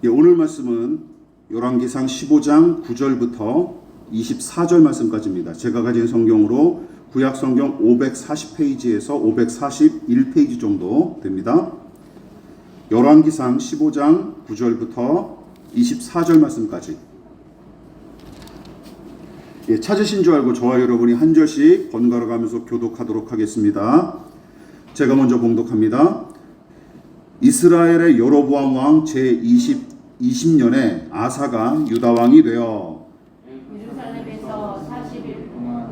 오늘 말씀은 열왕기상 15장 9절부터 24절 말씀까지입니다. 제가 가진 성경으로 구약 성경 540페이지에서 541페이지 정도 됩니다. 열왕기상 15장 9절부터 24절 말씀까지. 찾으신 줄 알고 저와 여러분이 한 절씩 번갈아 가면서 교독하도록 하겠습니다. 제가 먼저 봉독합니다. 이스라엘의 여로보암 왕 제20년에 아사가 유다 왕이 되어 예루살렘에서 40일 동안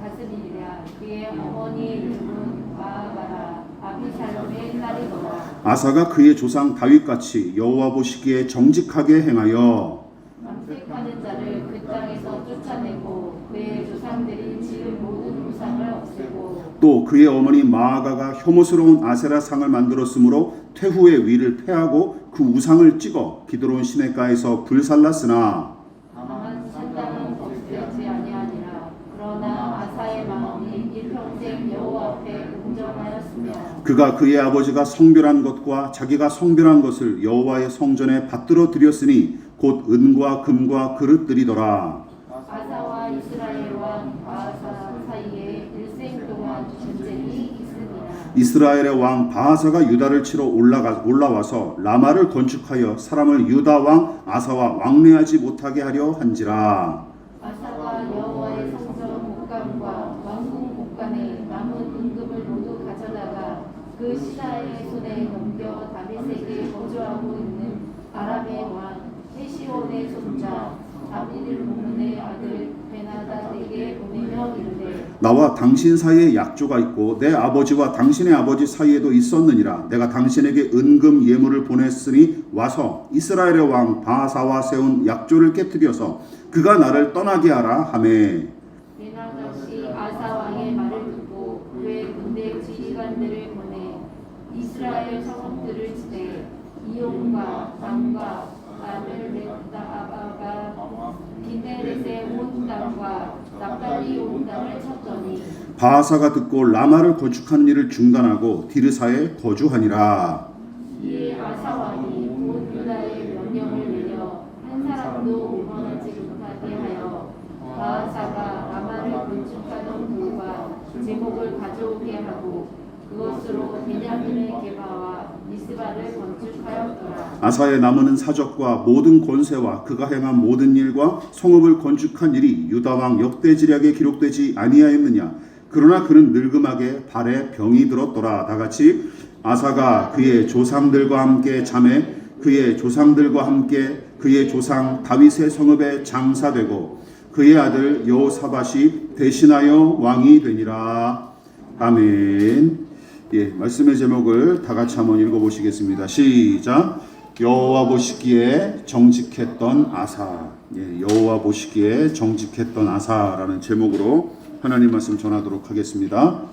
다스리리라. 그의 어머니의 이름은 마아바라 아비살롬의 딸이더라. 아사가 그의 조상 다윗같이 여호와 보시기에 정직하게 행하여 남색하는 자를 그 땅에서 쫓아내고 그의 조상들이 지은 모든 우상을 없애고 또 그의 어머니 마아가가 혐오스러운 아세라 상을 만들었으므로 퇴후의 위를 패하고 그 우상을 찍어 기드론 시내가에서 불살랐으나 다만 산당은 없애지 아니하니라. 그러나 아사의 마음이 일평생 여호와 앞에 온전하였으며 그가 그의 아버지가 성별한 것과 자기가 성별한 것을 여호와의 성전에 받들어 드렸으니 곧 은과 금과 그릇들이더라. 아사와 이스라엘 왕 바하사 사이에 일생 동안 전쟁이 있으니라. 이스라엘의 왕 바하사가 유다를 치러 올라와서 라마를 건축하여 사람을 유다 왕 아사와 왕래하지 못하게 하려 한지라. 아사가 여호와의 성전 목관과 왕궁 목관에 남은 은금을 모두 가져다가 그 시사의 손에 넘겨 다윗에게 거주하고 있는 아람의 왕 헤시온의 손자 다비들 고문의 아들 베나다에게 보내며 이르되 나와 당신 사이에 약조가 있고 내 아버지와 당신의 아버지 사이에도 있었느니라. 내가 당신에게 은금 예물을 보냈으니 와서 이스라엘의 왕 바하사와 세운 약조를 깨뜨려서 그가 나를 떠나게 하라 하매 베나다시 아사 왕의 말을 듣고 그의 군대 지휘관들을 보내 이스라엘 성읍들을 치되 이온과 담과 아벨레다아바가 기네렛의 온 땅과 납달리 온 땅을 쳤더니 바하사가 듣고 라마를 건축하는 일을 중단하고 디르사에 거주하니라. 이에 아사 왕이 온 유다의 명령을 내려 한 사람도 오만하지 못하게 하여 바하사가 라마를 건축하던 돌과 제목을 가져오게 하고 그것으로 베냐민의 게바와 미스바를 건축하였더라. 아사의 나무는 사적과 모든 권세와 그가 행한 모든 일과 성읍을 건축한 일이 유다 왕 역대지략에 기록되지 아니하였느냐. 그러나 그는 늙음하게 발에 병이 들었더라. 다같이 아사가 그의 조상들과 함께 잠에 그의 조상들과 함께 그의 조상 다윗의 성읍에 장사되고 그의 아들 여호사밧이 대신하여 왕이 되니라. 아멘. 말씀의 제목을 다 같이 한번 읽어보시겠습니다. 시작. 여호와 보시기에 정직했던 아사. 여호와 보시기에 정직했던 아사라는 제목으로 하나님 말씀 전하도록 하겠습니다.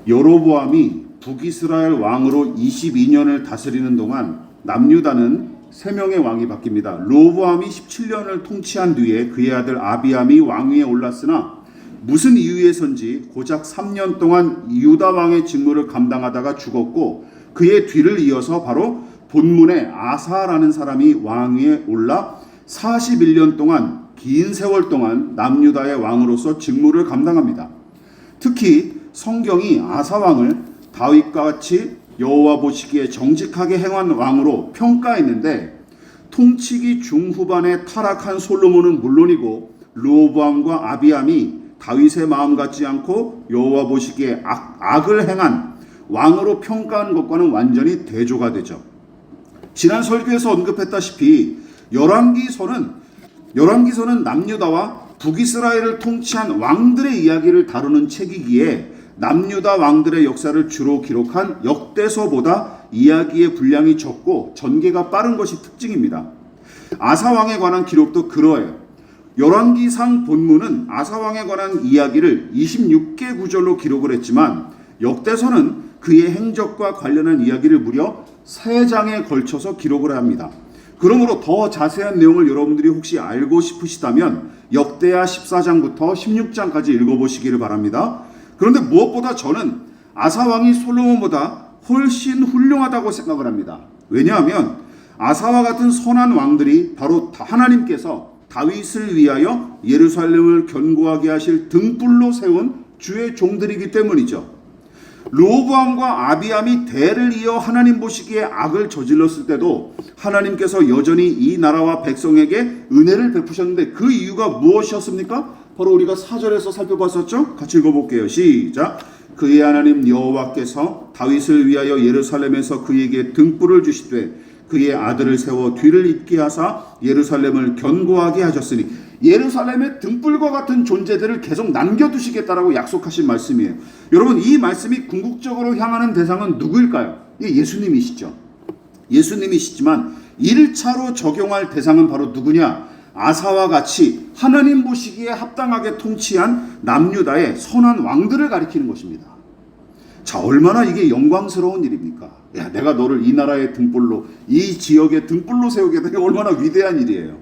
여로보암이 북이스라엘 왕으로 22년을 다스리는 동안 남유다는 3명의 왕이 바뀝니다. 로보암이 17년을 통치한 뒤에 그의 아들 아비암이 왕위에 올랐으나 무슨 이유에선지 고작 3년 동안 유다 왕의 직무를 감당하다가 죽었고 그의 뒤를 이어서 바로 본문의 아사라는 사람이 왕위에 올라 41년 동안 긴 세월 동안 남유다의 왕으로서 직무를 감당합니다. 특히 성경이 아사 왕을 다윗과 같이 여호와 보시기에 정직하게 행한 왕으로 평가했는데 통치기 중후반에 타락한 솔로몬은 물론이고 르호보암과 아비암이 다윗의 마음 같지 않고 여호와 보시기에 악을 행한 왕으로 평가한 것과는 완전히 대조가 되죠. 지난 설교에서 언급했다시피 열왕기서는 남유다와 북이스라엘을 통치한 왕들의 이야기를 다루는 책이기에 남유다 왕들의 역사를 주로 기록한 역대서보다 이야기의 분량이 적고 전개가 빠른 것이 특징입니다. 아사 왕에 관한 기록도 그러해요. 열왕기상 본문은 아사 왕에 관한 이야기를 26개 구절로 기록을 했지만 역대서는 그의 행적과 관련한 이야기를 무려 3장에 걸쳐서 기록을 합니다. 그러므로 더 자세한 내용을 여러분들이 혹시 알고 싶으시다면 역대하 14장부터 16장까지 읽어보시기를 바랍니다. 그런데 무엇보다 저는 아사 왕이 솔로몬보다 훨씬 훌륭하다고 생각을 합니다. 왜냐하면 아사와 같은 선한 왕들이 바로 하나님께서 다윗을 위하여 예루살렘을 견고하게 하실 등불로 세운 주의 종들이기 때문이죠. 르호보암과 아비암이 대를 이어 하나님 보시기에 악을 저질렀을 때도 하나님께서 여전히 이 나라와 백성에게 은혜를 베푸셨는데 그 이유가 무엇이었습니까? 바로 우리가 4절에서 살펴봤었죠? 같이 읽어볼게요. 시작. 그의 하나님 여호와께서 다윗을 위하여 예루살렘에서 그에게 등불을 주시되 그의 아들을 세워 뒤를 잇게 하사 예루살렘을 견고하게 하셨으니, 예루살렘의 등불과 같은 존재들을 계속 남겨두시겠다라고 약속하신 말씀이에요. 여러분, 이 말씀이 궁극적으로 향하는 대상은 누구일까요? 예수님이시죠. 예수님이시지만 1차로 적용할 대상은 바로 누구냐? 아사와 같이 하나님 보시기에 합당하게 통치한 남유다의 선한 왕들을 가리키는 것입니다. 자, 얼마나 이게 영광스러운 일입니까? 야, 내가 너를 이 나라의 등불로, 이 지역의 등불로 세우겠다. 이게 얼마나 위대한 일이에요.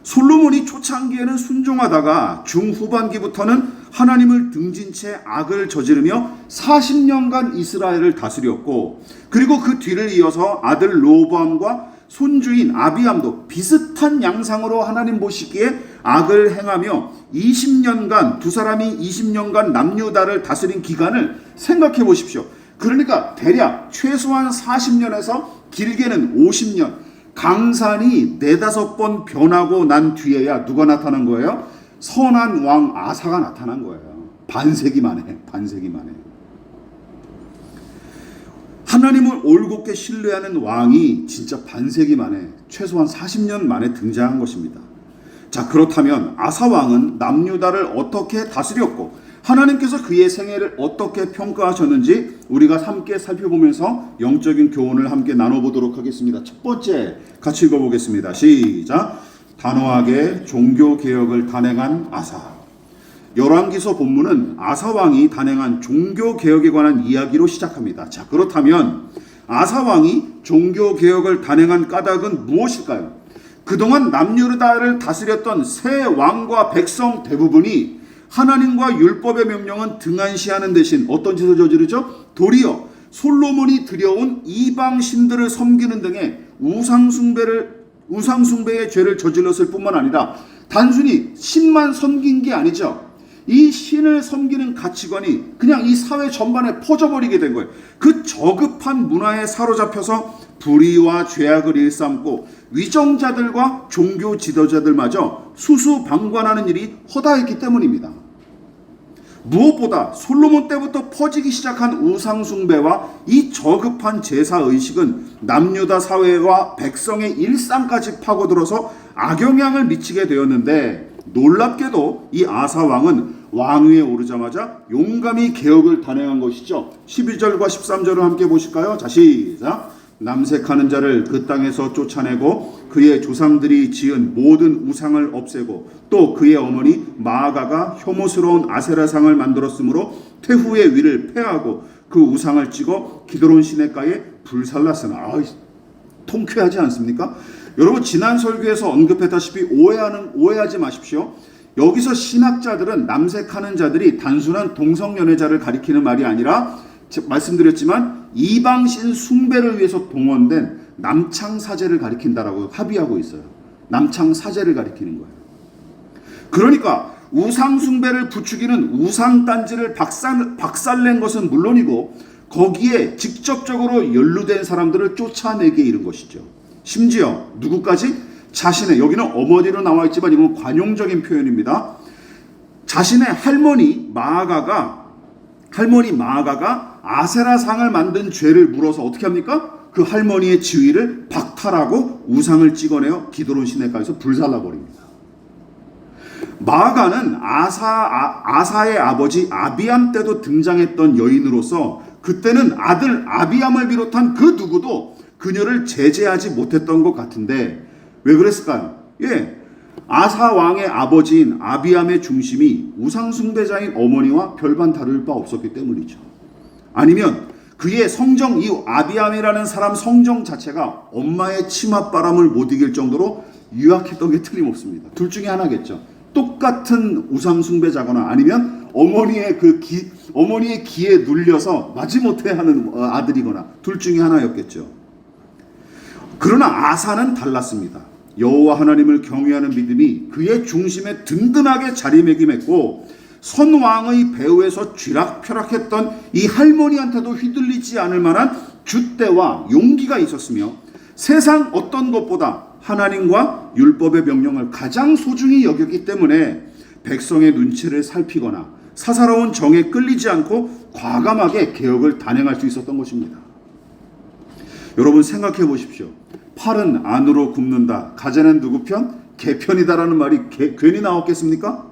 솔로몬이 초창기에는 순종하다가 중후반기부터는 하나님을 등진 채 악을 저지르며 40년간 이스라엘을 다스렸고, 그리고 그 뒤를 이어서 아들 르호보암과 손주인 아비암도 비슷한 양상으로 하나님 보시기에 악을 행하며 20년간, 두 사람이 20년간 남유다를 다스린 기간을 생각해 보십시오. 그러니까 대략 최소한 40년에서 길게는 50년, 강산이 4-5번 변하고 난 뒤에야 누가 나타난 거예요? 선한 왕 아사가 나타난 거예요. 반세기 만에. 하나님을 올곧게 신뢰하는 왕이 진짜 반세기 만에, 최소한 40년 만에 등장한 것입니다. 자, 그렇다면 아사 왕은 남유다를 어떻게 다스렸고 하나님께서 그의 생애를 어떻게 평가하셨는지 우리가 함께 살펴보면서 영적인 교훈을 함께 나눠보도록 하겠습니다. 첫 번째, 같이 읽어보겠습니다. 시작. 단호하게 종교개혁을 단행한 아사. 열왕기서 본문은 아사 왕이 단행한 종교개혁에 관한 이야기로 시작합니다. 자, 그렇다면 아사 왕이 종교개혁을 단행한 까닭은 무엇일까요? 그동안 남유다를 다스렸던 새 왕과 백성 대부분이 하나님과 율법의 명령은 등한시하는 대신 어떤 짓을 저지르죠? 도리어 솔로몬이 들여온 이방 신들을 섬기는 등의 우상숭배의 죄를 저질렀을 뿐만 아니라 단순히 신만 섬긴 게 아니죠. 이 신을 섬기는 가치관이 그냥 이 사회 전반에 퍼져버리게 된 거예요. 그 저급한 문화에 사로잡혀서 불의와 죄악을 일삼고 위정자들과 종교 지도자들마저 수수방관하는 일이 허다했기 때문입니다. 무엇보다 솔로몬 때부터 퍼지기 시작한 우상숭배와 이 저급한 제사의식은 남유다 사회와 백성의 일상까지 파고들어서 악영향을 미치게 되었는데, 놀랍게도 이 아사 왕은 왕위에 오르자마자 용감히 개혁을 단행한 것이죠. 12절과 13절을 함께 보실까요? 자, 시작. 남색하는 자를 그 땅에서 쫓아내고 그의 조상들이 지은 모든 우상을 없애고 또 그의 어머니 마아가가 혐오스러운 아세라상을 만들었으므로 태후의 위를 폐하고 그 우상을 찍어 기드론 시내가에 불살랐으나. 통쾌하지 않습니까? 여러분, 지난 설교에서 언급했다시피 오해하지 마십시오. 여기서 신학자들은 남색하는 자들이 단순한 동성연애자를 가리키는 말이 아니라, 말씀드렸지만 이방신 숭배를 위해서 동원된 남창사제를 가리킨다라고 합의하고 있어요. 남창사제를 가리키는 거예요. 그러니까 우상숭배를 부추기는 우상단지를 박살낸 것은 물론이고 거기에 직접적으로 연루된 사람들을 쫓아내게 이른 것이죠. 심지어 누구까지? 자신의, 여기는 어머니로 나와 있지만 이건 관용적인 표현입니다. 자신의 할머니 마아가가 아세라상을 만든 죄를 물어서 어떻게 합니까? 그 할머니의 지위를 박탈하고 우상을 찍어내어 기드론 시내가에서 불살라 버립니다. 마아가는 아사의 아버지 아비암 때도 등장했던 여인으로서 그때는 아들 아비암을 비롯한 그 누구도 그녀를 제재하지 못했던 것 같은데 왜 그랬을까요? 아사 왕의 아버지인 아비암의 중심이 우상숭배자인 어머니와 별반 다를 바 없었기 때문이죠. 아니면 그의 성정, 이 아비암이라는 사람 성정 자체가 엄마의 치맛바람을 못 이길 정도로 유약했던 게 틀림없습니다. 둘 중에 하나겠죠. 똑같은 우상숭배자거나 아니면 어머니의 기에 눌려서 마지못해 하는 아들이거나 둘 중에 하나였겠죠. 그러나 아사는 달랐습니다. 여호와 하나님을 경외하는 믿음이 그의 중심에 든든하게 자리매김했고 선왕의 배후에서 쥐락펴락했던 이 할머니한테도 휘둘리지 않을 만한 줏대와 용기가 있었으며 세상 어떤 것보다 하나님과 율법의 명령을 가장 소중히 여겼기 때문에 백성의 눈치를 살피거나 사사로운 정에 끌리지 않고 과감하게 개혁을 단행할 수 있었던 것입니다. 여러분 생각해 보십시오. 팔은 안으로 굽는다. 가재는 누구 편? 개 편이다라는 말이 괜히 나왔겠습니까?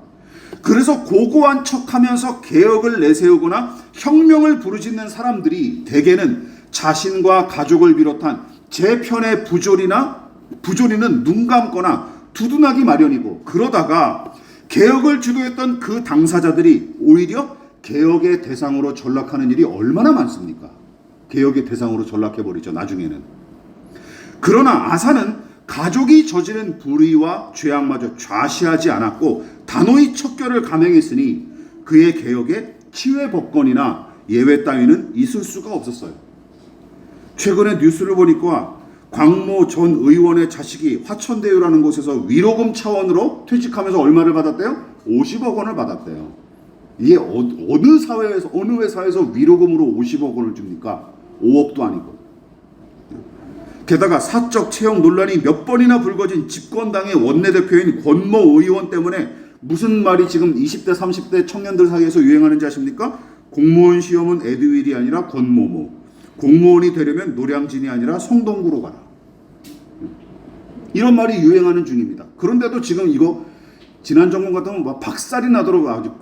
그래서 고고한 척하면서 개혁을 내세우거나 혁명을 부르짖는 사람들이 대개는 자신과 가족을 비롯한 제 편의 부조리는 눈 감거나 두둔하기 마련이고, 그러다가 개혁을 주도했던 그 당사자들이 오히려 개혁의 대상으로 전락하는 일이 얼마나 많습니까? 개혁의 대상으로 전락해버리죠, 나중에는. 그러나 아사는 가족이 저지른 불의와 죄악마저 좌시하지 않았고 단호히 척결을 감행했으니 그의 개혁에 치외 법권이나 예외 따위는 있을 수가 없었어요. 최근에 뉴스를 보니까 광모 전 의원의 자식이 화천대유라는 곳에서 위로금 차원으로 퇴직하면서 얼마를 받았대요? 50억 원을 받았대요. 이게 어느 회사에서 위로금으로 50억 원을 줍니까? 5억도 아니고. 게다가 사적 채용 논란이 몇 번이나 불거진 집권당의 원내대표인 권모 의원 때문에 무슨 말이 지금 20대 30대 청년들 사이에서 유행하는지 아십니까? 공무원 시험은 에듀윌이 아니라 권모모, 공무원이 되려면 노량진이 아니라 성동구로 가라, 이런 말이 유행하는 중입니다. 그런데도 지금 이거 지난 정권 같으면 막 박살이 나도록 아주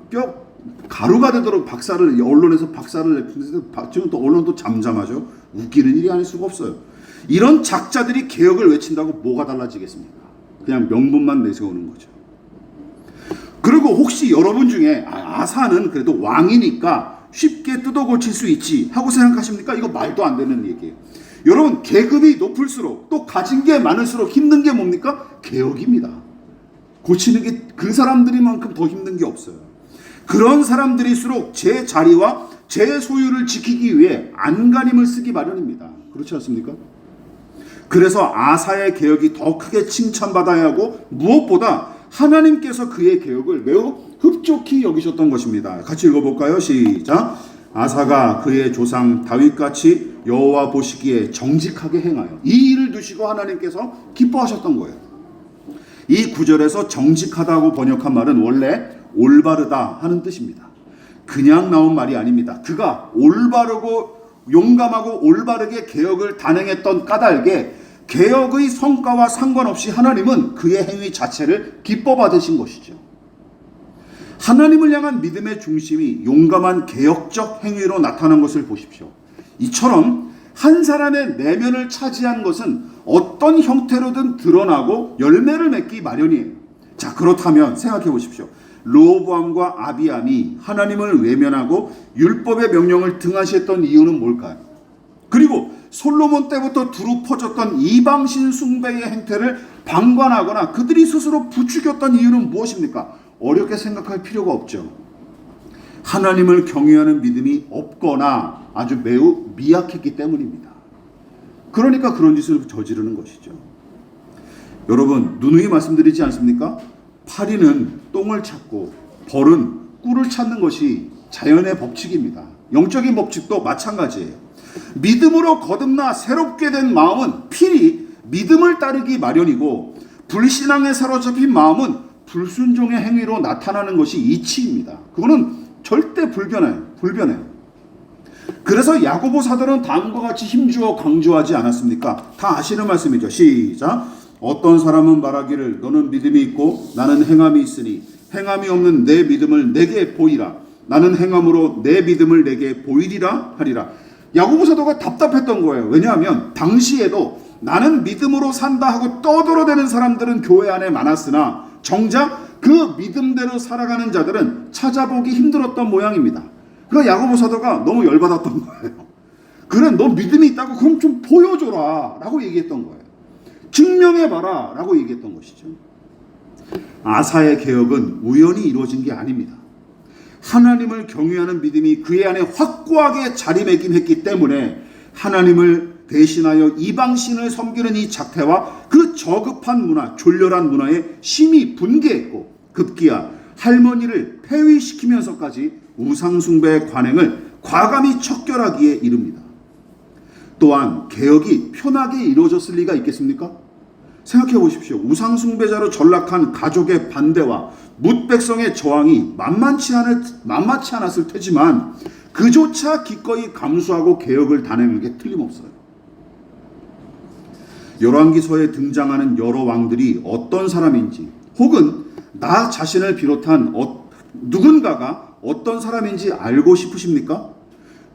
가루가 되도록 언론에서 박살을 내는데 지금 또 언론도 잠잠하죠. 웃기는 일이 아닐 수가 없어요. 이런 작자들이 개혁을 외친다고 뭐가 달라지겠습니까? 그냥 명분만 내세우는 거죠. 그리고 혹시 여러분 중에 아사는 그래도 왕이니까 쉽게 뜯어고칠 수 있지 하고 생각하십니까? 이거 말도 안 되는 얘기예요. 여러분, 계급이 높을수록 또 가진 게 많을수록 힘든 게 뭡니까? 개혁입니다. 고치는 게 그 사람들이만큼 더 힘든 게 없어요. 그런 사람들일수록 제 자리와 제 소유를 지키기 위해 안간힘을 쓰기 마련입니다. 그렇지 않습니까? 그래서 아사의 개혁이 더 크게 칭찬받아야 하고 무엇보다 하나님께서 그의 개혁을 매우 흡족히 여기셨던 것입니다. 같이 읽어볼까요? 시작. 아사가 그의 조상 다윗같이 여호와 보시기에 정직하게 행하여, 이 일을 두시고 하나님께서 기뻐하셨던 거예요. 이 구절에서 정직하다고 번역한 말은 원래 올바르다 하는 뜻입니다. 그냥 나온 말이 아닙니다. 그가 올바르고 용감하고 올바르게 개혁을 단행했던 까닭에 개혁의 성과와 상관없이 하나님은 그의 행위 자체를 기뻐 받으신 것이죠. 하나님을 향한 믿음의 중심이 용감한 개혁적 행위로 나타난 것을 보십시오. 이처럼 한 사람의 내면을 차지한 것은 어떤 형태로든 드러나고 열매를 맺기 마련이에요. 자, 그렇다면 생각해 보십시오. 르호보암과 아비암이 하나님을 외면하고 율법의 명령을 등한시했던 이유는 뭘까요? 그리고 솔로몬 때부터 두루 퍼졌던 이방신 숭배의 행태를 방관하거나 그들이 스스로 부추겼던 이유는 무엇입니까? 어렵게 생각할 필요가 없죠. 하나님을 경외하는 믿음이 없거나 아주 매우 미약했기 때문입니다. 그러니까 그런 짓을 저지르는 것이죠. 여러분, 누누이 말씀드리지 않습니까? 파리는 똥을 찾고 벌은 꿀을 찾는 것이 자연의 법칙입니다. 영적인 법칙도 마찬가지예요. 믿음으로 거듭나 새롭게 된 마음은 필히 믿음을 따르기 마련이고, 불신앙에 사로잡힌 마음은 불순종의 행위로 나타나는 것이 이치입니다. 그거는 절대 불변해요. 그래서 야고보 사도는 다음과 같이 힘주어 강조하지 않았습니까? 다 아시는 말씀이죠. 시작. 어떤 사람은 말하기를 너는 믿음이 있고 나는 행함이 있으니 행함이 없는 내 믿음을 내게 보이라. 나는 행함으로 내 믿음을 내게 보이리라 하리라. 야고보 사도가 답답했던 거예요. 왜냐하면 당시에도 나는 믿음으로 산다 하고 떠들어대는 사람들은 교회 안에 많았으나 정작 그 믿음대로 살아가는 자들은 찾아보기 힘들었던 모양입니다. 그러니까 야고보 사도가 너무 열받았던 거예요. 그래, 너 믿음이 있다고 그럼 좀 보여줘라 라고 얘기했던 거예요. 증명해봐라 라고 얘기했던 것이죠. 아사의 개혁은 우연히 이루어진 게 아닙니다. 하나님을 경외하는 믿음이 그의 안에 확고하게 자리매김했기 때문에 하나님을 대신하여 이방신을 섬기는 이 작태와 그 저급한 문화, 졸렬한 문화에 심히 분개했고 급기야 할머니를 폐위시키면서까지 우상숭배의 관행을 과감히 척결하기에 이릅니다. 또한 개혁이 편하게 이루어졌을 리가 있겠습니까? 생각해 보십시오. 우상숭배자로 전락한 가족의 반대와 뭇백성의 저항이 만만치 않았을 테지만 그조차 기꺼이 감수하고 개혁을 단행한 게 틀림없어요. 열왕기서에 등장하는 여러 왕들이 어떤 사람인지 혹은 나 자신을 비롯한 누군가가 어떤 사람인지 알고 싶으십니까?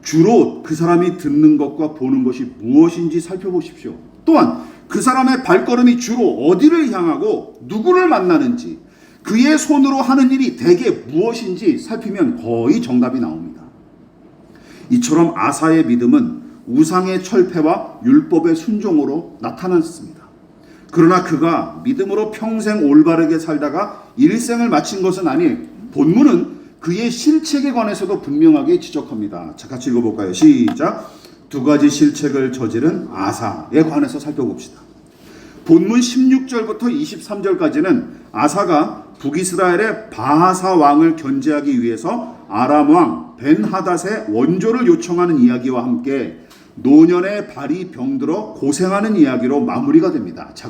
주로 그 사람이 듣는 것과 보는 것이 무엇인지 살펴보십시오. 또한 그 사람의 발걸음이 주로 어디를 향하고 누구를 만나는지 그의 손으로 하는 일이 대개 무엇인지 살피면 거의 정답이 나옵니다. 이처럼 아사의 믿음은 우상의 철폐와 율법의 순종으로 나타났습니다. 그러나 그가 믿음으로 평생 올바르게 살다가 일생을 마친 것은 아니, 본문은 그의 실책에 관해서도 분명하게 지적합니다. 자, 같이 읽어볼까요? 시작. 두 가지 실책을 저지른 아사에 관해서 살펴봅시다. 본문 16절부터 23절까지는 아사가 북이스라엘의 바하사 왕을 견제하기 위해서 아람 왕 벤하닷의 원조를 요청하는 이야기와 함께 노년의 발이 병들어 고생하는 이야기로 마무리가 됩니다. 자,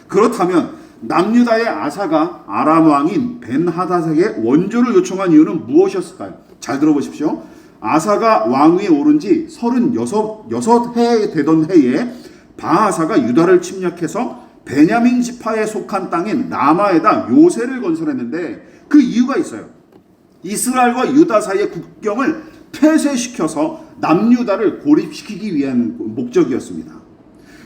그렇다면 남유다의 아사가 아람 왕인 벤하닷에게 원조를 요청한 이유는 무엇이었을까요? 잘 들어보십시오. 아사가 왕위에 오른 지 36해 되던 해에 바하사가 유다를 침략해서 베냐민 지파에 속한 땅인 라마에다 요새를 건설했는데 그 이유가 있어요. 이스라엘과 유다 사이의 국경을 폐쇄시켜서 남유다를 고립시키기 위한 목적이었습니다.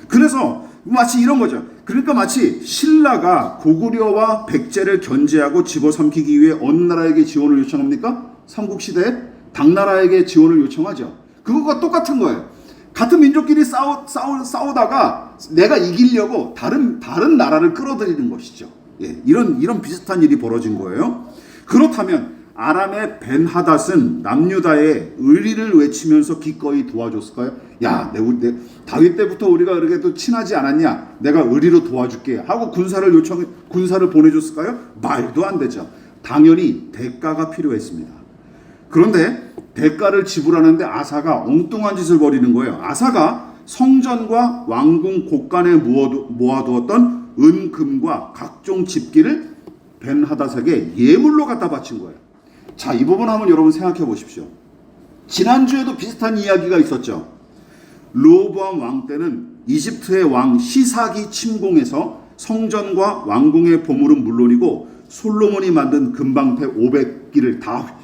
그래서 마치 이런 거죠. 그러니까 마치 신라가 고구려와 백제를 견제하고 집어삼키기 위해 어느 나라에게 지원을 요청합니까? 삼국시대에 당나라에게 지원을 요청하죠. 그것과 똑같은 거예요. 같은 민족끼리 싸우다가 내가 이기려고 다른 나라를 끌어들이는 것이죠. 예, 이런 비슷한 일이 벌어진 거예요. 그렇다면 아람의 벤하닷은 남유다의 의리를 외치면서 기꺼이 도와줬을까요? 야, 다윗 때부터 우리가 그렇게 친하지 않았냐? 내가 의리로 도와줄게 하고 군사를 보내줬을까요? 말도 안 되죠. 당연히 대가가 필요했습니다. 그런데 대가를 지불하는데 아사가 엉뚱한 짓을 벌이는 거예요. 아사가 성전과 왕궁 곳간에 모아두었던 은, 금과 각종 집기를 벤하닷에게 예물로 갖다 바친 거예요. 자, 이 부분 한번 여러분 생각해 보십시오. 지난주에도 비슷한 이야기가 있었죠. 르호보암 왕 때는 이집트의 왕 시삭이 침공해서 성전과 왕궁의 보물은 물론이고 솔로몬이 만든 금방패 500기를 다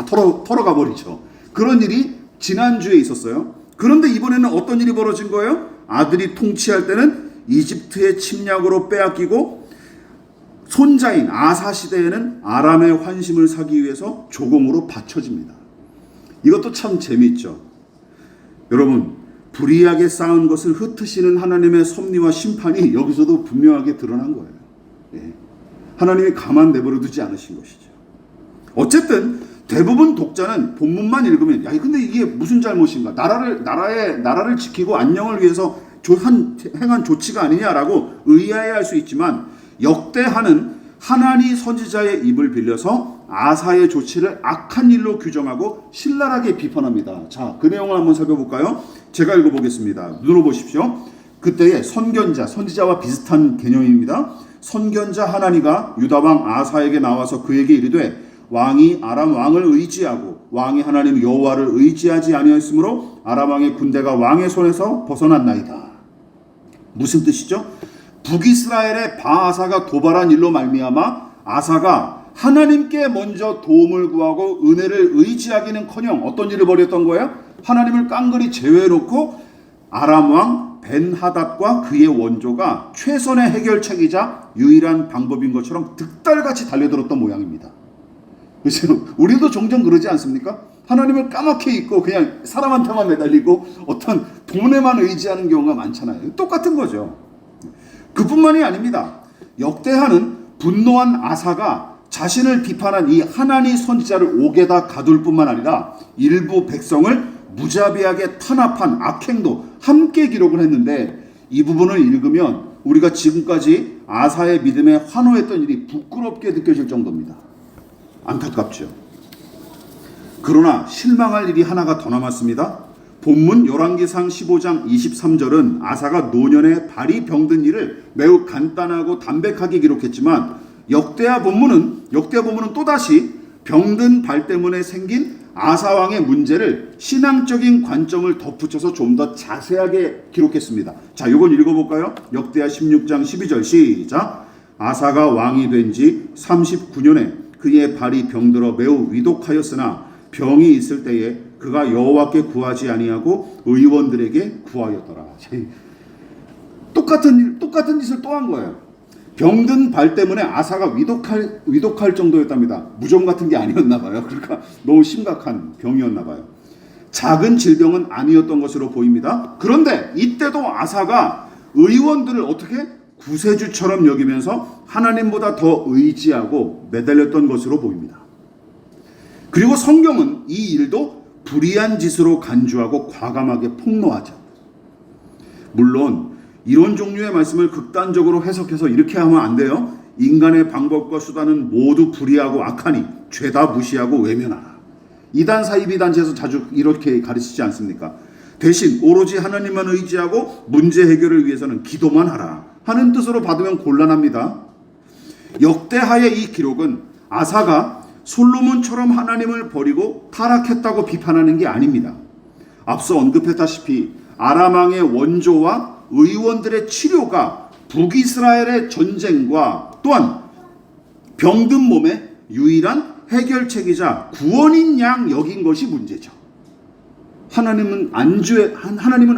털어가 버리죠. 그런 일이 지난주에 있었어요. 그런데 이번에는 어떤 일이 벌어진 거예요? 아들이 통치할 때는 이집트의 침략으로 빼앗기고 손자인 아사 시대에는 아람의 환심을 사기 위해서 조공으로 바쳐집니다. 이것도 참 재미있죠. 여러분, 불의하게 쌓은 것을 흩으시는 하나님의 섭리와 심판이 여기서도 분명하게 드러난 거예요. 예. 하나님이 가만 내버려 두지 않으신 것이죠. 어쨌든 대부분 독자는 본문만 읽으면, 야, 근데 이게 무슨 잘못인가? 나라를 지키고 안녕을 위해서 행한 조치가 아니냐라고 의아해할 수 있지만, 역대하는 하나니 선지자의 입을 빌려서 아사의 조치를 악한 일로 규정하고 신랄하게 비판합니다. 자, 그 내용을 한번 살펴볼까요? 제가 읽어보겠습니다. 눌러보십시오. 그때의 선지자와 비슷한 개념입니다. 선견자 하나니가 유다왕 아사에게 나와서 그에게 이르되 왕이 아람 왕을 의지하고 왕이 하나님 여호와를 의지하지 아니하였으므로 아람 왕의 군대가 왕의 손에서 벗어났나이다. 무슨 뜻이죠? 북이스라엘의 바하사가 도발한 일로 말미암아 아사가 하나님께 먼저 도움을 구하고 은혜를 의지하기는커녕 어떤 일을 벌였던 거예요? 하나님을 깡그리 제외해놓고 아람 왕 벤하닷과 그의 원조가 최선의 해결책이자 유일한 방법인 것처럼 득달같이 달려들었던 모양입니다. 그래서 우리도 종종 그러지 않습니까? 하나님을 까맣게 잊고 그냥 사람한테만 매달리고 어떤 돈에만 의지하는 경우가 많잖아요. 똑같은 거죠. 그뿐만이 아닙니다. 역대하는 분노한 아사가 자신을 비판한 이 하나니 선지자를 옥에다 가둘 뿐만 아니라 일부 백성을 무자비하게 탄압한 악행도 함께 기록을 했는데 이 부분을 읽으면 우리가 지금까지 아사의 믿음에 환호했던 일이 부끄럽게 느껴질 정도입니다. 안타깝죠. 그러나 실망할 일이 하나가 더 남았습니다. 본문 열왕기상 15장 23절은 아사가 노년에 발이 병든 일을 매우 간단하고 담백하게 기록했지만 역대하 본문은 또다시 병든 발 때문에 생긴 아사 왕의 문제를 신앙적인 관점을 덧붙여서 좀 더 자세하게 기록했습니다. 자, 이건 읽어볼까요? 역대하 16장 12절 시작. 아사가 왕이 된 지 39년에 그의 발이 병들어 매우 위독하였으나 병이 있을 때에 그가 여호와께 구하지 아니하고 의원들에게 구하였더라. 똑같은 짓을 또 한 거예요. 병든 발 때문에 아사가 위독할 정도였답니다. 무좀 같은 게 아니었나 봐요. 그러니까 너무 심각한 병이었나 봐요. 작은 질병은 아니었던 것으로 보입니다. 그런데 이때도 아사가 의원들을 어떻게 구세주처럼 여기면서 하나님보다 더 의지하고 매달렸던 것으로 보입니다. 그리고 성경은 이 일도 불의한 짓으로 간주하고 과감하게 폭로하죠. 물론 이런 종류의 말씀을 극단적으로 해석해서 이렇게 하면 안 돼요. 인간의 방법과 수단은 모두 불의하고 악하니 죄다 무시하고 외면하라. 이단 사이비 단체에서 자주 이렇게 가르치지 않습니까? 대신 오로지 하나님만 의지하고 문제 해결을 위해서는 기도만 하라 하는 뜻으로 받으면 곤란합니다. 역대하의 이 기록은 아사가 솔로몬처럼 하나님을 버리고 타락했다고 비판하는 게 아닙니다. 앞서 언급했다시피 아람 왕의 원조와 의원들의 치료가 북이스라엘의 전쟁과 또한 병든 몸의 유일한 해결책이자 구원인 양 여긴 것이 문제죠. 하나님은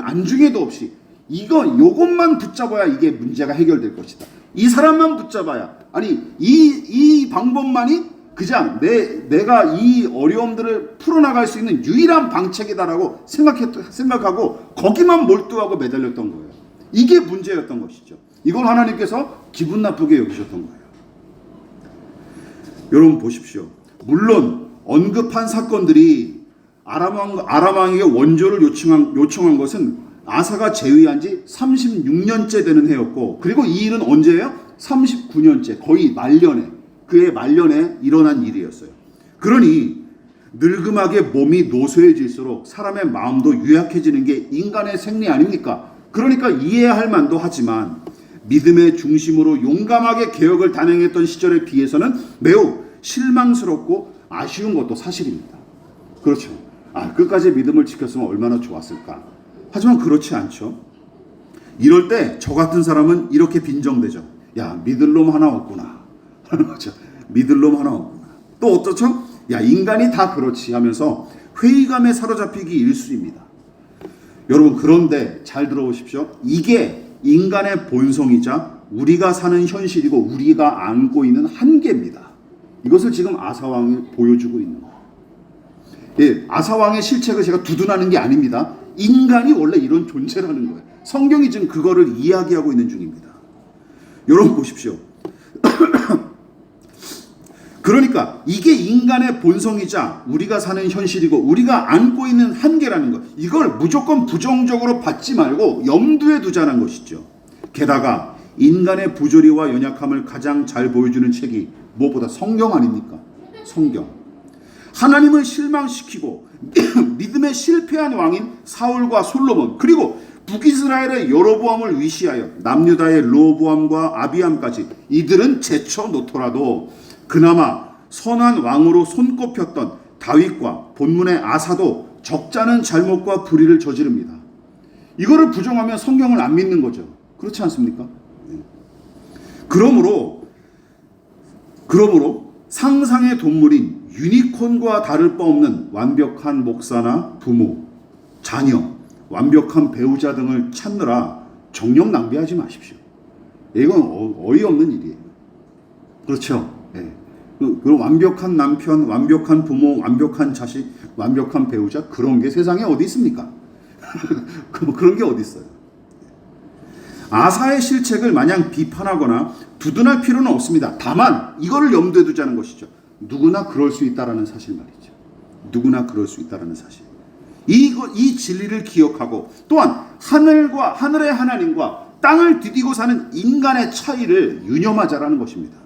안중에도 없이 요것만 붙잡아야 이게 문제가 해결될 것이다. 이 사람만 붙잡아야, 아니 이 방법만이 그냥 내가 이 어려움들을 풀어나갈 수 있는 유일한 방책이다라고 생각하고 거기만 몰두하고 매달렸던 거예요. 이게 문제였던 것이죠. 이걸 하나님께서 기분 나쁘게 여기셨던 거예요. 여러분 보십시오. 물론 언급한 사건들이 아람 왕에게 원조를 요청한 것은 아사가 재위한 지 36년째 되는 해였고, 그리고 이 일은 언제예요? 39년째, 거의 그의 말년에 일어난 일이었어요. 그러니 늙음하게 몸이 노쇠해질수록 사람의 마음도 유약해지는 게 인간의 생리 아닙니까? 그러니까 이해할 만도 하지만 믿음의 중심으로 용감하게 개혁을 단행했던 시절에 비해서는 매우 실망스럽고 아쉬운 것도 사실입니다. 그렇죠. 끝까지 믿음을 지켰으면 얼마나 좋았을까. 하지만 그렇지 않죠. 이럴 때 저 같은 사람은 이렇게 빈정대죠. 야, 믿을 놈 하나 없구나 하는 거죠. 믿을 놈 하나 없구나. 또 어떻죠? 야, 인간이 다 그렇지 하면서 회의감에 사로잡히기 일쑤입니다. 여러분, 그런데 잘 들어보십시오. 이게 인간의 본성이자 우리가 사는 현실이고 우리가 안고 있는 한계입니다. 이것을 지금 아사왕이 보여주고 있는 거예요. 예, 아사왕의 실책을 제가 두둔하는 게 아닙니다. 인간이 원래 이런 존재라는 거예요. 성경이 지금 그거를 이야기하고 있는 중입니다. 여러분 보십시오. 그러니까 이게 인간의 본성이자 우리가 사는 현실이고 우리가 안고 있는 한계라는 것, 이걸 무조건 부정적으로 받지 말고 염두에 두자는 것이죠. 게다가 인간의 부조리와 연약함을 가장 잘 보여주는 책이 무엇보다 성경 아닙니까? 성경. 하나님을 실망시키고 믿음에 실패한 왕인 사울과 솔로몬, 그리고 북이스라엘의 여로보암을 위시하여 남유다의 르호보암과 아비암까지 이들은 제쳐놓더라도 그나마 선한 왕으로 손꼽혔던 다윗과 본문의 아사도 적잖은 잘못과 불의를 저지릅니다. 이거를 부정하면 성경을 안 믿는 거죠. 그렇지 않습니까? 그러므로 상상의 동물인 유니콘과 다를 바 없는 완벽한 목사나 부모, 자녀, 완벽한 배우자 등을 찾느라 정력 낭비하지 마십시오. 이건 어이없는 일이에요. 그렇죠? 네. 그럼 완벽한 남편, 완벽한 부모, 완벽한 자식, 완벽한 배우자, 그런 게 세상에 어디 있습니까? 그런 게 어디 있어요? 아사의 실책을 마냥 비판하거나 두둔할 필요는 없습니다. 다만 이거를 염두에 두자는 것이죠. 누구나 그럴 수 있다라는 사실 말이죠. 누구나 그럴 수 있다라는 사실. 이 진리를 기억하고 또한 하늘의 하나님과 땅을 디디고 사는 인간의 차이를 유념하자라는 것입니다.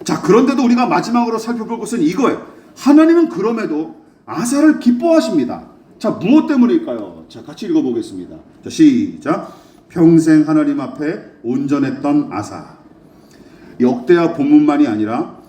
자, 그런데도 우리가 마지막으로 살펴볼 것은 이거예요. 하나님은 그럼에도 아사를 기뻐하십니다. 자, 무엇 때문일까요? 자, 같이 읽어보겠습니다. 자, 시작. 평생 하나님 앞에 온전했던 아사. 역대하 본문만이 아니라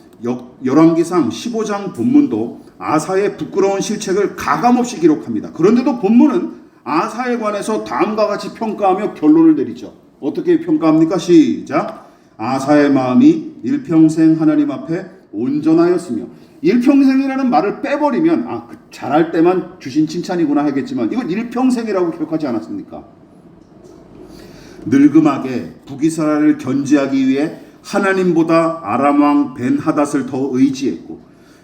열왕기상 15장 본문도 아사의 부끄러운 실책을 가감없이 기록합니다. 그런데도 본문은 아사에 관해서 다음과 같이 평가하며 결론을 내리죠. 어떻게 평가합니까? 시작. 아사의 마음이 일평생 하나님 앞에 온전하였으며, 일평생이라는 말을 빼버리면 잘할 때만 주신 칭찬이구나 하겠지만 이건 일평생이라고 기록하지 않았습니까? 늙음하게 북이스라엘을 견제하기 위해 하나님보다 아람 왕 벤하닷을 더 의지했고,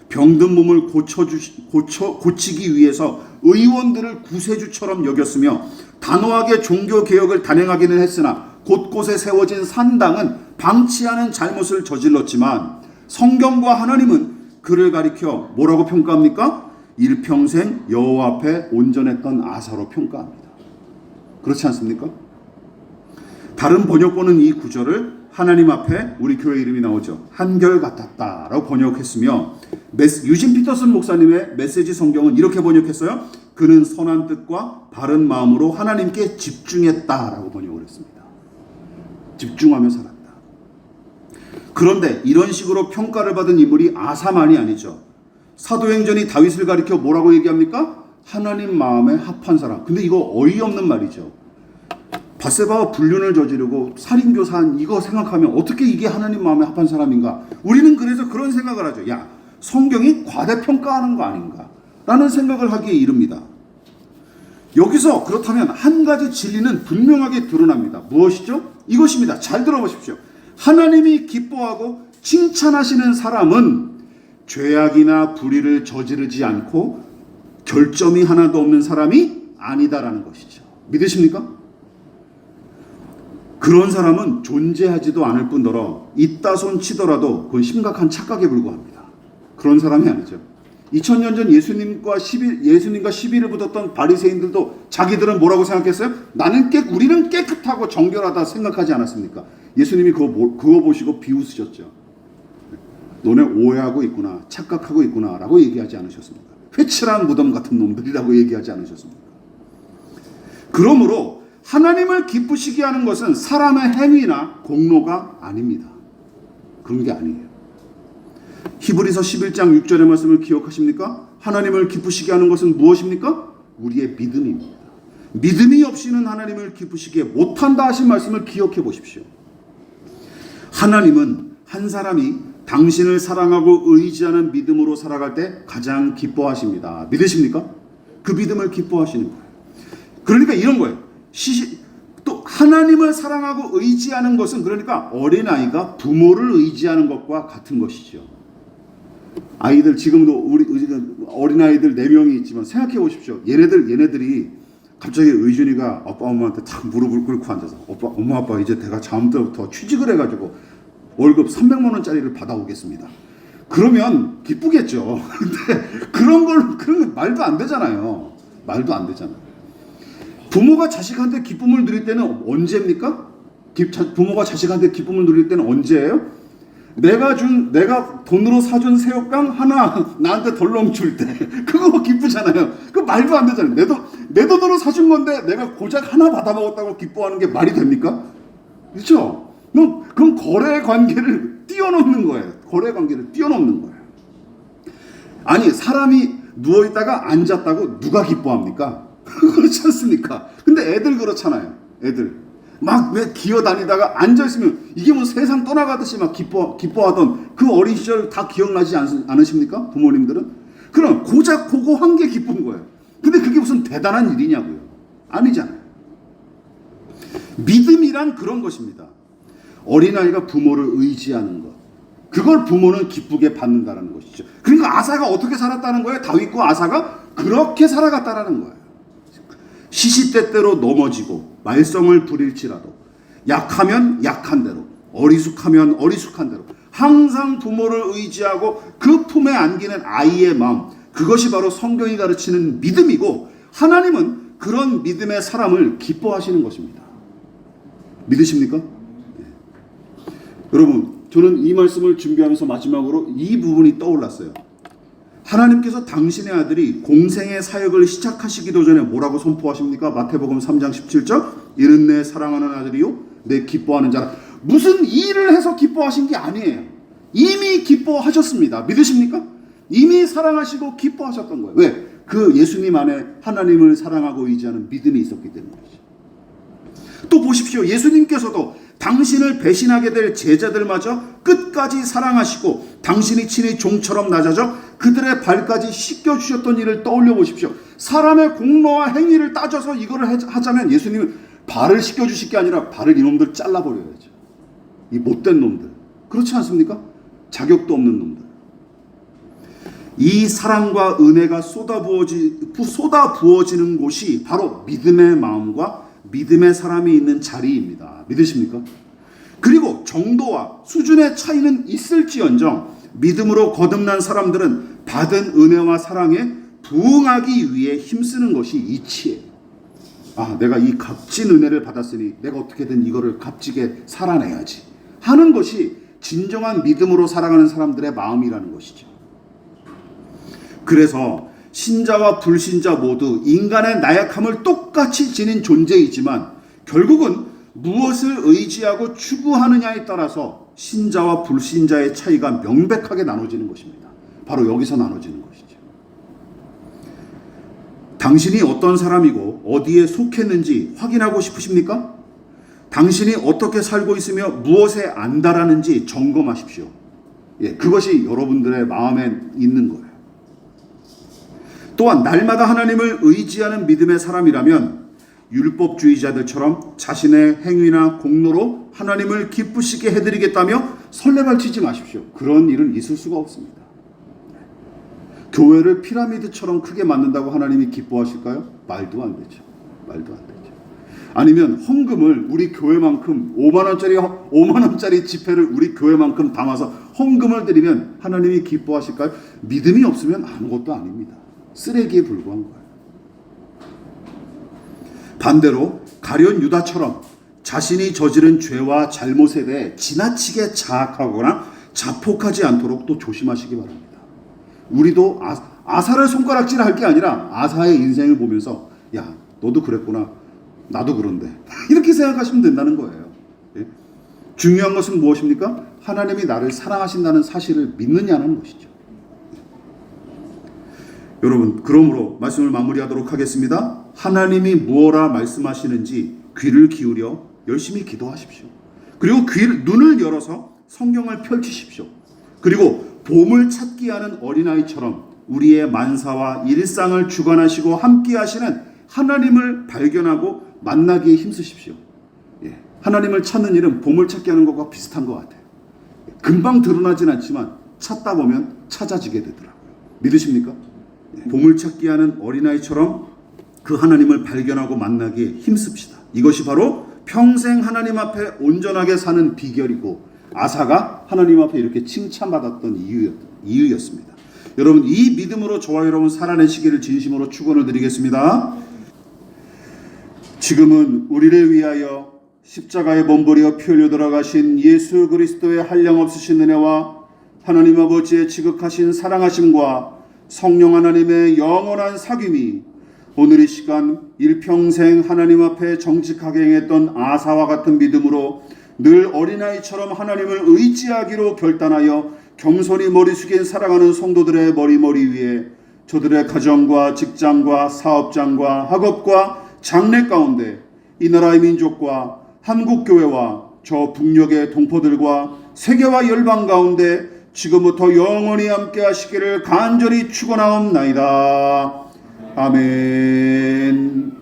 병든 몸을 고치기 위해서 의원들을 구세주처럼 여겼으며, 단호하게 종교개혁을 단행하기는 했으나 곳곳에 세워진 산당은 방치하는 잘못을 저질렀지만, 성경과 하나님은 그를 가리켜 뭐라고 평가합니까? 일평생 여호와 앞에 온전했던 아사로 평가합니다. 그렇지 않습니까? 다른 번역본은 이 구절을 하나님 앞에, 우리 교회 이름이 나오죠, 한결같았다라고 번역했으며, 유진 피터슨 목사님의 메시지 성경은 이렇게 번역했어요. 그는 선한 뜻과 바른 마음으로 하나님께 집중했다라고 번역을 했습니다. 집중하며 살았다. 그런데 이런 식으로 평가를 받은 인물이 아사만이 아니죠. 사도행전이 다윗을 가리켜 뭐라고 얘기합니까? 하나님 마음에 합한 사람. 근데 이거 어이없는 말이죠. 밧세바와 불륜을 저지르고 살인교사한 이거 생각하면 어떻게 이게 하나님 마음에 합한 사람인가? 우리는 그래서 그런 생각을 하죠. 야, 성경이 과대평가하는 거 아닌가? 라는 생각을 하기에 이릅니다. 여기서 그렇다면 한 가지 진리는 분명하게 드러납니다. 무엇이죠? 이것입니다. 잘 들어보십시오. 하나님이 기뻐하고 칭찬하시는 사람은 죄악이나 불의를 저지르지 않고 결점이 하나도 없는 사람이 아니다라는 것이죠. 믿으십니까? 그런 사람은 존재하지도 않을 뿐더러 이따 손 치더라도 그건 심각한 착각에 불과합니다. 그런 사람이 아니죠. 2000년 전 예수님과 시비를 붙었던 바리새인들도 자기들은 뭐라고 생각했어요? 우리는 깨끗하고 정결하다 생각하지 않았습니까? 예수님이 그거 보시고 비웃으셨죠. 너네 오해하고 있구나, 착각하고 있구나 라고 얘기하지 않으셨습니까? 회칠한 무덤 같은 놈들이라고 얘기하지 않으셨습니까? 그러므로 하나님을 기쁘시게 하는 것은 사람의 행위나 공로가 아닙니다. 그런 게 아니에요. 히브리서 11장 6절의 말씀을 기억하십니까? 하나님을 기쁘시게 하는 것은 무엇입니까? 우리의 믿음입니다. 믿음이 없이는 하나님을 기쁘시게 못한다 하신 말씀을 기억해 보십시오. 하나님은 한 사람이 당신을 사랑하고 의지하는 믿음으로 살아갈 때 가장 기뻐하십니다. 믿으십니까? 그 믿음을 기뻐하시는 거예요. 그러니까 이런 거예요. 또 하나님을 사랑하고 의지하는 것은, 그러니까 어린아이가 부모를 의지하는 것과 같은 것이죠. 아이들, 지금도 우리 어린아이들 4명이 있지만 생각해 보십시오. 얘네들이 갑자기 의준이가 아빠 엄마한테 탁 무릎을 꿇고 앉아서 엄마 아빠 이제 내가 다음 때부터 취직을 해가지고 월급 300만 원짜리를 받아오겠습니다. 그러면 기쁘겠죠. 근데 그런 거 말도 안 되잖아요. 말도 안 되잖아요. 부모가 자식한테 기쁨을 누릴 때는 언제입니까? 부모가 자식한테 기쁨을 누릴 때는 언제예요? 내가 돈으로 사준 새우깡 하나 나한테 덜렁 줄 때 그거 기쁘잖아요. 그 말도 안 되잖아요. 내 돈으로 사준 건데 내가 고작 하나 받아 먹었다고 기뻐하는 게 말이 됩니까? 그렇죠? 그럼 거래 관계를 뛰어넘는 거예요. 거래 관계를 뛰어넘는 거예요. 아니, 사람이 누워있다가 앉았다고 누가 기뻐합니까? 그렇지 않습니까? 근데 애들 그렇잖아요. 애들 막 왜 기어다니다가 앉아있으면 이게 뭐 세상 떠나가듯이 막 기뻐하던 그 어린 시절 다 기억나지 않으십니까? 부모님들은? 그럼 고작 그거 한 게 기쁜 거예요. 근데 그게 무슨 대단한 일이냐고요? 아니잖아요. 믿음이란 그런 것입니다. 어린아이가 부모를 의지하는 것, 그걸 부모는 기쁘게 받는다는 것이죠. 그러니까 아사가 어떻게 살았다는 거예요? 다윗과 아사가 그렇게 살아갔다라는 거예요. 시시때때로 넘어지고 말썽을 부릴지라도, 약하면 약한 대로, 어리숙하면 어리숙한 대로 항상 부모를 의지하고 그 품에 안기는 아이의 마음, 그것이 바로 성경이 가르치는 믿음이고, 하나님은 그런 믿음의 사람을 기뻐하시는 것입니다. 믿으십니까? 네. 여러분, 저는 이 말씀을 준비하면서 마지막으로 이 부분이 떠올랐어요. 하나님께서 당신의 아들이 공생의 사역을 시작하시기도 전에 뭐라고 선포하십니까? 마태복음 3장 17절, 이는 내 사랑하는 아들이요 내 기뻐하는 자라. 무슨 일을 해서 기뻐하신 게 아니에요. 이미 기뻐하셨습니다. 믿으십니까? 이미 사랑하시고 기뻐하셨던 거예요. 왜? 그 예수님 안에 하나님을 사랑하고 의지하는 믿음이 있었기 때문이죠. 또 보십시오. 예수님께서도 당신을 배신하게 될 제자들마저 끝까지 사랑하시고 당신이 친히 종처럼 낮아져 그들의 발까지 씻겨주셨던 일을 떠올려 보십시오. 사람의 공로와 행위를 따져서 이거를 하자면 예수님은 발을 씻겨주실 게 아니라 발을 이놈들 잘라버려야죠. 이 못된 놈들. 그렇지 않습니까? 자격도 없는 놈들. 이 사랑과 은혜가 쏟아 부어지는 곳이 바로 믿음의 마음과 믿음의 사람이 있는 자리입니다. 믿으십니까? 그리고 정도와 수준의 차이는 있을지언정 믿음으로 거듭난 사람들은 받은 은혜와 사랑에 부응하기 위해 힘쓰는 것이 이치예요. 아, 내가 이 값진 은혜를 받았으니 내가 어떻게든 이거를 값지게 살아내야지 하는 것이 진정한 믿음으로 살아가는 사람들의 마음이라는 것이죠. 그래서 신자와 불신자 모두 인간의 나약함을 똑같이 지닌 존재이지만 결국은 무엇을 의지하고 추구하느냐에 따라서 신자와 불신자의 차이가 명백하게 나눠지는 것입니다. 바로 여기서 나눠지는 것이죠. 당신이 어떤 사람이고 어디에 속했는지 확인하고 싶으십니까? 당신이 어떻게 살고 있으며 무엇에 안달하는지 점검하십시오. 예, 그것이 여러분들의 마음에 있는 거예요. 또한 날마다 하나님을 의지하는 믿음의 사람이라면 율법주의자들처럼 자신의 행위나 공로로 하나님을 기쁘시게 해드리겠다며 설레발치지 마십시오. 그런 일은 있을 수가 없습니다. 교회를 피라미드처럼 크게 만든다고 하나님이 기뻐하실까요? 말도 안 되죠. 말도 안 되죠. 아니면 헌금을 우리 교회만큼 5만 원짜리 지폐를 우리 교회만큼 담아서 헌금을 드리면 하나님이 기뻐하실까요? 믿음이 없으면 아무것도 아닙니다. 쓰레기에 불과한 거예요. 반대로 가룟 유다처럼 자신이 저지른 죄와 잘못에 대해 지나치게 자학하거나 자폭하지 않도록 또 조심하시기 바랍니다. 우리도 아사를 손가락질할 게 아니라 아사의 인생을 보면서 야, 너도 그랬구나. 나도 그런데. 이렇게 생각하시면 된다는 거예요. 예? 중요한 것은 무엇입니까? 하나님이 나를 사랑하신다는 사실을 믿느냐는 것이죠. 여러분, 그러므로 말씀을 마무리하도록 하겠습니다. 하나님이 무엇라 말씀하시는지 귀를 기울여 열심히 기도하십시오. 그리고 눈을 열어서 성경을 펼치십시오. 그리고 봄을 찾기 하는 어린아이처럼 우리의 만사와 일상을 주관하시고 함께 하시는 하나님을 발견하고 만나기에 힘쓰십시오. 예, 하나님을 찾는 일은 봄을 찾기 하는 것과 비슷한 것 같아요. 금방 드러나진 않지만 찾다 보면 찾아지게 되더라고요. 믿으십니까? 봄을 찾기 하는 어린아이처럼 그 하나님을 발견하고 만나기에 힘씁시다. 이것이 바로 평생 하나님 앞에 온전하게 사는 비결이고 아사가 하나님 앞에 이렇게 칭찬받았던 이유였습니다. 여러분, 이 믿음으로 저와 여러분 살아내시기를 진심으로 축원을 드리겠습니다. 지금은 우리를 위하여 십자가에 몸부려 피 흘려 돌아가신 예수 그리스도의 한량없으신 은혜와 하나님 아버지의 지극하신 사랑하심과 성령 하나님의 영원한 사귐이 오늘 이 시간 일평생 하나님 앞에 정직하게 행했던 아사와 같은 믿음으로 늘 어린아이처럼 하나님을 의지하기로 결단하여 겸손히 머리 숙인 살아가는 성도들의 머리 위에 저들의 가정과 직장과 사업장과 학업과 장래 가운데 이 나라의 민족과 한국교회와 저 북녘의 동포들과 세계와 열방 가운데 지금부터 영원히 함께 하시기를 간절히 축원하옵나이다. 아멘.